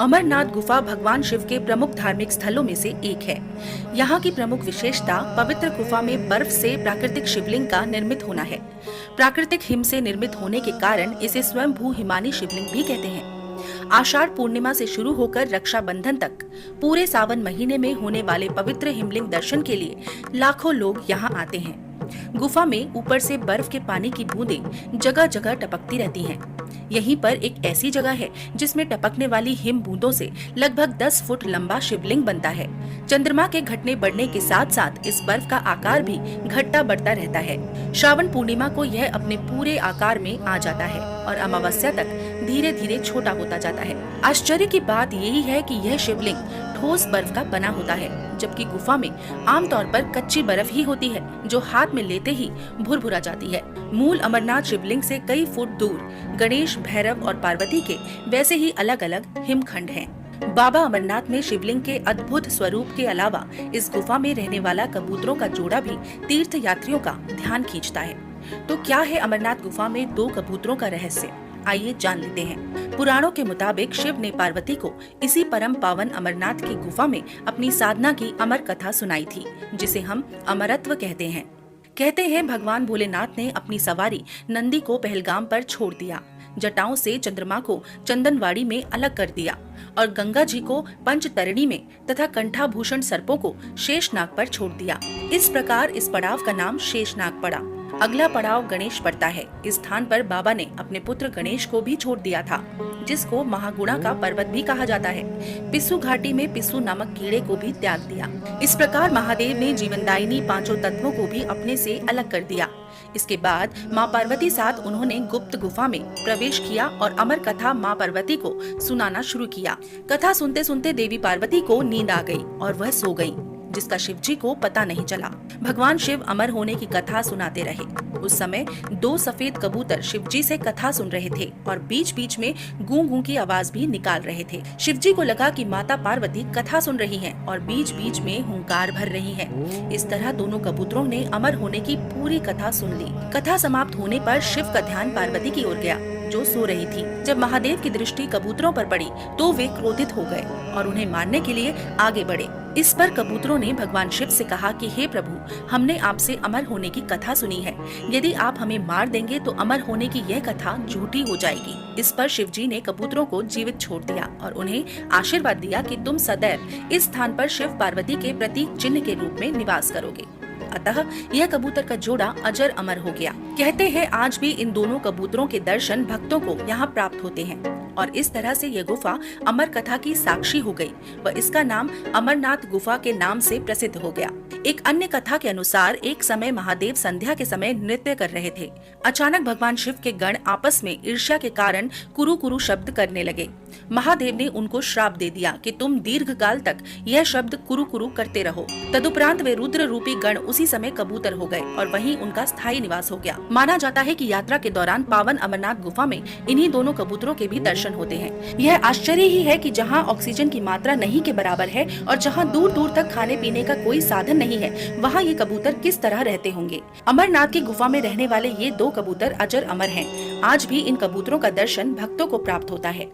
अमरनाथ गुफा भगवान शिव के प्रमुख धार्मिक स्थलों में से एक है। यहाँ की प्रमुख विशेषता पवित्र गुफा में बर्फ से प्राकृतिक शिवलिंग का निर्मित होना है। प्राकृतिक हिम से निर्मित होने के कारण इसे स्वयंभू हिमानी शिवलिंग भी कहते हैं। आषाढ़ पूर्णिमा से शुरू होकर रक्षाबंधन तक पूरे सावन महीने में होने वाले पवित्र हिमलिंग दर्शन के लिए लाखों लोग यहाँ आते हैं। गुफा में ऊपर से बर्फ के पानी की बूंदें जगह जगह टपकती रहती हैं। यहीं पर एक ऐसी जगह है जिसमें टपकने वाली हिम बूंदों से लगभग 10 फुट लंबा शिवलिंग बनता है। चंद्रमा के घटने बढ़ने के साथ साथ इस बर्फ का आकार भी घटता बढ़ता रहता है। श्रावण पूर्णिमा को यह अपने पूरे आकार में आ जाता है और अमावस्या तक धीरे धीरे छोटा होता जाता है। आश्चर्य की बात यही है कि यह शिवलिंग ठोस बर्फ का बना होता है, जबकि गुफा में आमतौर पर कच्ची बर्फ ही होती है जो हाथ में लेते ही भुरभुरा जाती है। मूल अमरनाथ शिवलिंग से कई फुट दूर गणेश, भैरव और पार्वती के वैसे ही अलग अलग हिमखंड हैं। बाबा अमरनाथ में शिवलिंग के अद्भुत स्वरूप के अलावा इस गुफा में रहने वाला कबूतरों का जोड़ा भी तीर्थ यात्रियों का ध्यान खींचता है। तो क्या है अमरनाथ गुफा में 2 कबूतरों का रहस्य? आइए जान लेते हैं। पुराणों के मुताबिक शिव ने पार्वती को इसी परम पावन अमरनाथ की गुफा में अपनी साधना की अमर कथा सुनाई थी, जिसे हम अमरत्व कहते हैं। कहते हैं भगवान भोलेनाथ ने अपनी सवारी नंदी को पहलगाम पर छोड़ दिया, जटाओं से चंद्रमा को चंदनवाड़ी में अलग कर दिया और गंगा जी को पंचतरणी में तथा कंठाभूषण सर्पों को शेषनाग पर छोड़ दिया। इस प्रकार इस पड़ाव का नाम शेषनाग पड़ा। अगला पड़ाव गणेश पड़ता है। इस स्थान पर बाबा ने अपने पुत्र गणेश को भी छोड़ दिया था, जिसको महागुणा का पर्वत भी कहा जाता है। पिस्सू घाटी में पिस्सू नामक कीड़े को भी त्याग दिया। इस प्रकार महादेव ने जीवनदायिनी 5 तत्वों को भी अपने से अलग कर दिया। इसके बाद माँ पार्वती साथ उन्होंने गुप्त गुफा में प्रवेश किया और अमर कथा माँ पार्वती को सुनाना शुरू किया। कथा सुनते सुनते देवी पार्वती को नींद आ गई और वह सो गयी, जिसका शिवजी को पता नहीं चला। भगवान शिव अमर होने की कथा सुनाते रहे। उस समय 2 सफेद कबूतर शिवजी से कथा सुन रहे थे और बीच बीच में गूं गूं की आवाज भी निकाल रहे थे। शिवजी को लगा कि माता पार्वती कथा सुन रही हैं और बीच बीच में हुंकार भर रही हैं। इस तरह दोनों कबूतरों ने अमर होने की पूरी कथा सुन ली। कथा समाप्त होने पर शिव का ध्यान पार्वती की ओर गया, जो सो रही थी। जब महादेव की दृष्टि कबूतरों पर पड़ी तो वे क्रोधित हो गए और उन्हें मारने के लिए आगे बढ़े। इस पर कबूतरों ने भगवान शिव से कहा कि हे प्रभु, हमने आपसे अमर होने की कथा सुनी है। यदि आप हमें मार देंगे तो अमर होने की यह कथा झूठी हो जाएगी। इस पर शिवजी ने कबूतरों को जीवित छोड़ दिया और उन्हें आशीर्वाद दिया कि तुम सदैव इस स्थान पर शिव पार्वती के प्रतीक चिन्ह के रूप में निवास करोगे। अतः यह कबूतर का जोड़ा अजर अमर हो गया। कहते हैं आज भी इन दोनों कबूतरों के दर्शन भक्तों को यहाँ प्राप्त होते हैं और इस तरह से यह गुफा अमर कथा की साक्षी हो गई व इसका नाम अमरनाथ गुफा के नाम से प्रसिद्ध हो गया। एक अन्य कथा के अनुसार एक समय महादेव संध्या के समय नृत्य कर रहे थे। अचानक भगवान शिव के गण आपस में ईर्ष्या के कारण कुरु कुरु शब्द करने लगे। महादेव ने उनको श्राप दे दिया कि तुम दीर्घ काल तक यह शब्द कुरु कुरु करते रहो। तदुपरांत वे रुद्र रूपी गण उसी समय कबूतर हो गए और वहीं उनका स्थायी निवास हो गया। माना जाता है कि यात्रा के दौरान पावन अमरनाथ गुफा में इन्हीं दोनों कबूतरों के भी दर्शन होते हैं। यह आश्चर्य ही है कि जहाँ ऑक्सीजन की मात्रा नहीं के बराबर है और जहाँ दूर दूर तक खाने पीने का कोई साधन नहीं है, वहाँ ये कबूतर किस तरह रहते होंगे। अमरनाथ की गुफा में रहने वाले ये 2 कबूतर अजर अमर हैं। आज भी इन कबूतरों का दर्शन भक्तों को प्राप्त होता है।